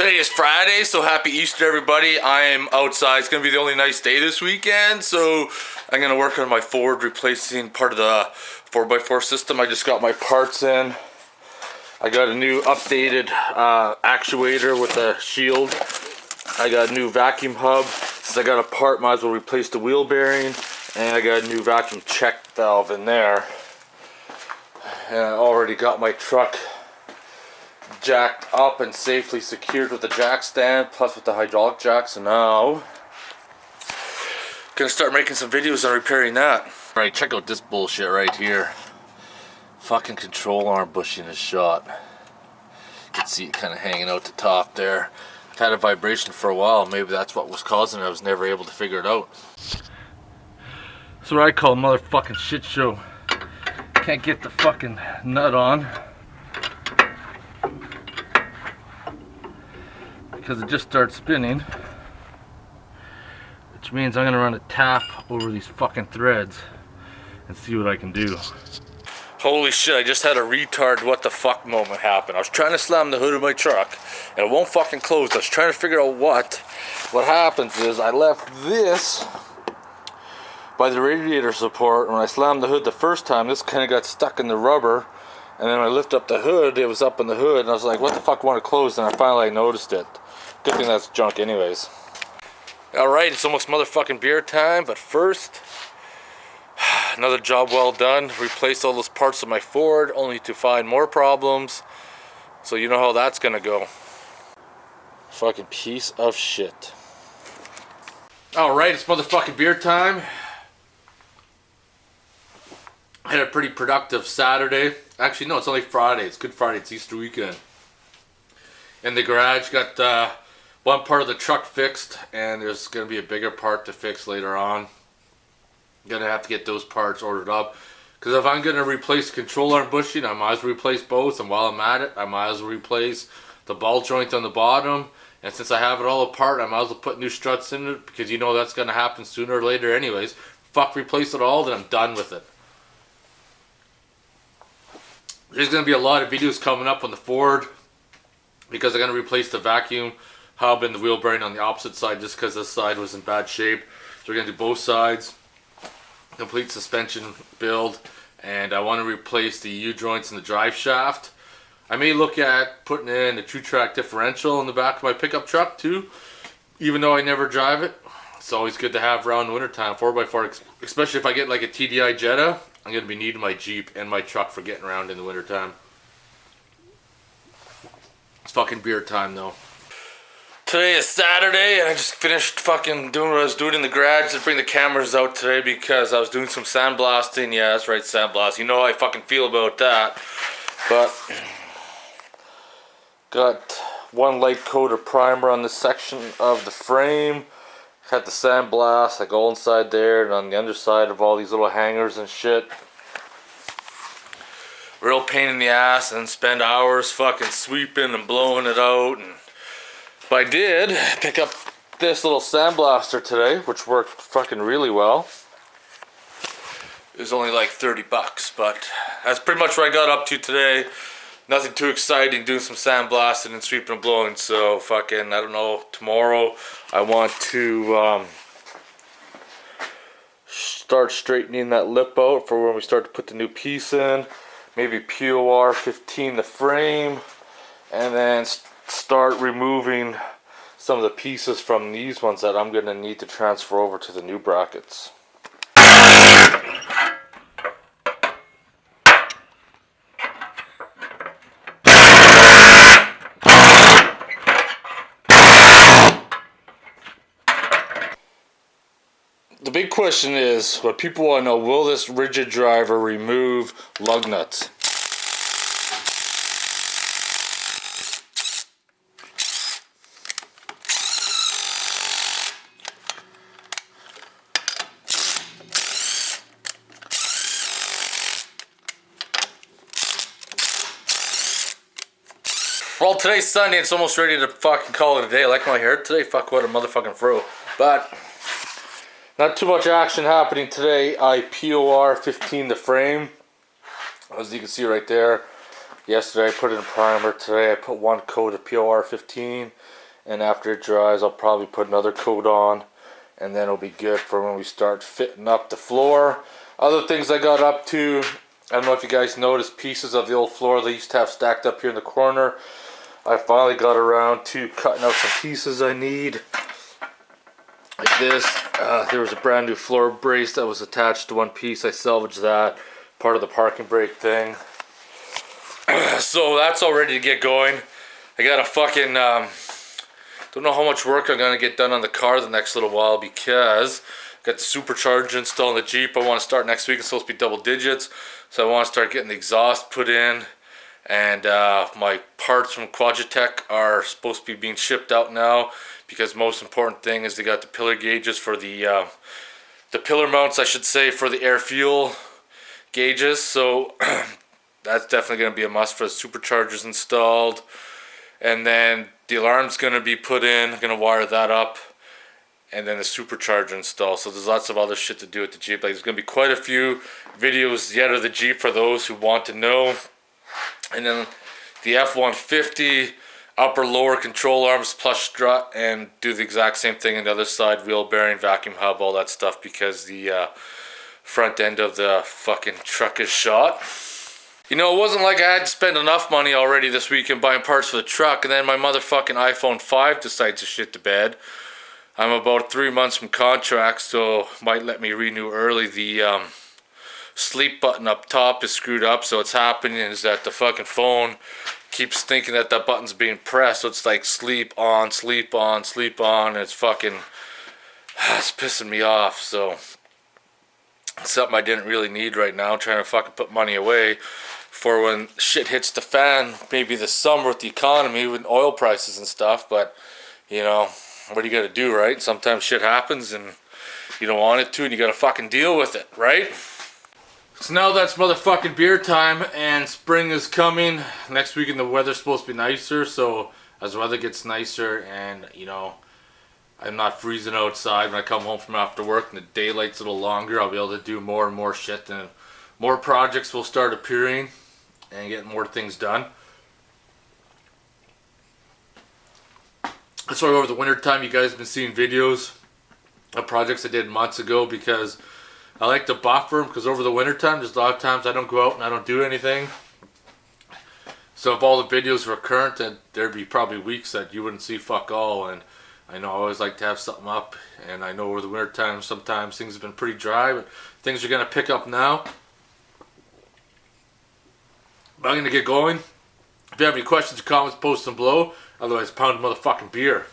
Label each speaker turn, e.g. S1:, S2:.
S1: Today is Friday, so happy Easter, everybody. I am outside. It's going to be the only nice day this weekend, so I'm going to work on my Ford, replacing part of the 4x4 system. I just got my parts in. I got a new updated actuator with a shield. I got a new vacuum hub. Since I got a part, might as well replace the wheel bearing. And I got a new vacuum check valve in there. And I already got my truck jacked up and safely secured with the jack stand, plus with the hydraulic jack. So now gonna start making some videos on repairing that. Alright, check out this bullshit right here. Fucking control arm bushing is shot. You can see it kind of hanging out the top there. I've had a vibration for a while. Maybe that's what was causing it. I was never able to figure it out. That's what I call a motherfucking shit show. Can't get the fucking nut on because it just starts spinning, which means I'm gonna run a tap over these fucking threads and see what I can do. Holy shit, I just had a retard what the fuck moment happen. I was trying to slam the hood of my truck and it won't fucking close. I was trying to figure out what happens is I left this by the radiator support, and when I slammed the hood the first time, this kind of got stuck in the rubber, and then when I lift up the hood, it was up in the hood, and I was like, what the fuck, want to close? And I finally noticed it. Good thing that's junk anyways. Alright, it's almost motherfucking beer time, but first, another job well done. Replaced all those parts of my Ford, only to find more problems, so you know how that's gonna go. Fucking piece of shit. Alright, it's motherfucking beer time. I had a pretty productive Saturday. Actually, no, it's only Friday. It's Good Friday. It's Easter weekend. In the garage, got one part of the truck fixed, and there's going to be a bigger part to fix later on. Gonna have to get those parts ordered up, because if I'm going to replace control arm bushing, I might as well replace both, and while I'm at it, I might as well replace the ball joint on the bottom. And since I have it all apart, I might as well put new struts in it, because you know that's going to happen sooner or later anyways. Fuck, replace it all, then I'm done with it. There's going to be a lot of videos coming up on the Ford, because I'm going to replace the vacuum hub and the wheel bearing on the opposite side, just because this side was in bad shape. So we're going to do both sides, complete suspension build, and I want to replace the U-joints in the drive shaft. I may look at putting in a 2-track differential in the back of my pickup truck too, even though I never drive it. It's always good to have around the wintertime, 4x4, especially if I get like a TDI Jetta. I'm going to be needing my Jeep and my truck for getting around in the wintertime. It's fucking beer time though. Today is Saturday, and I just finished fucking doing what I was doing in the garage to bring the cameras out today, because I was doing some sandblasting. Yeah, that's right, sandblast. You know how I fucking feel about that. But got one light coat of primer on this section of the frame. Had the sandblast like all inside there, and on the underside of all these little hangers and shit. Real pain in the ass, and spend hours fucking sweeping and blowing it out. But I did pick up this little sandblaster today, which worked fucking really well. It was only like 30 bucks, but that's pretty much what I got up to today. Nothing too exciting, doing some sandblasting and sweeping and blowing. So fucking, I don't know, tomorrow I want to start straightening that lip out for when we start to put the new piece in. Maybe POR 15 the frame, and then start removing some of the pieces from these ones that I'm going to need to transfer over to the new brackets. The big question is, what people want to know, will this rigid driver remove lug nuts? Well, today's Sunday, it's almost ready to fucking call it a day. I like my hair today, fuck, what a motherfucking fro. But not too much action happening today. I POR 15 the frame, as you can see right there. Yesterday I put in a primer. Today I put one coat of POR 15, and after it dries I'll probably put another coat on, and then it'll be good for when we start fitting up the floor. Other things I got up to, I don't know if you guys noticed pieces of the old floor they used to have stacked up here in the corner. I finally got around to cutting out some pieces I need. Like this, there was a brand new floor brace that was attached to one piece. I salvaged that, part of the parking brake thing. So that's all ready to get going. I got a fucking, don't know how much work I'm going to get done on the car the next little while, because I got the supercharger installed in the Jeep. I want to start next week. It's supposed to be double digits. So I want to start getting the exhaust put in. And my parts from Quadratech are supposed to be being shipped out now, because most important thing is they got the pillar gauges for the pillar mounts, I should say, for the air fuel gauges. So that's definitely going to be a must for the superchargers installed. And then the alarm's going to be put in. I'm going to wire that up. And then the supercharger installed. So there's lots of other shit to do with the Jeep. Like, there's going to be quite a few videos yet of the Jeep for those who want to know. And then the F-150, upper lower control arms plus strut, and do the exact same thing on the other side, wheel bearing, vacuum hub, all that stuff, because the front end of the fucking truck is shot. You know, it wasn't like I had to spend enough money already this weekend buying parts for the truck, and then my motherfucking iPhone 5 decides to shit to bed. I'm about 3 months from contract, so might let me renew early. The sleep button up top is screwed up, so what's happening is that the fucking phone keeps thinking that that button's being pressed, so it's like sleep on, sleep on, sleep on, and it's fucking, it's pissing me off. So it's something I didn't really need right now. I'm trying to fucking put money away for when shit hits the fan, maybe this summer with the economy, with oil prices and stuff. But you know, what do you gotta do, right? Sometimes shit happens and you don't want it to, and you gotta fucking deal with it, right? So now that's motherfucking beer time, and spring is coming. Next weekend the weather's supposed to be nicer, so as the weather gets nicer and, you know, I'm not freezing outside when I come home from after work and the daylight's a little longer, I'll be able to do more and more shit, and more projects will start appearing and get more things done. That's why over the winter time you guys have been seeing videos of projects I did months ago, because I like to buffer them, because over the winter time there's a lot of times I don't go out and I don't do anything. So if all the videos were current, then there'd be probably weeks that you wouldn't see fuck all. And I know I always like to have something up, and I know over the winter time sometimes things have been pretty dry, but things are going to pick up now. But I'm going to get going. If you have any questions or comments, post them below. Otherwise, pound motherfucking beer.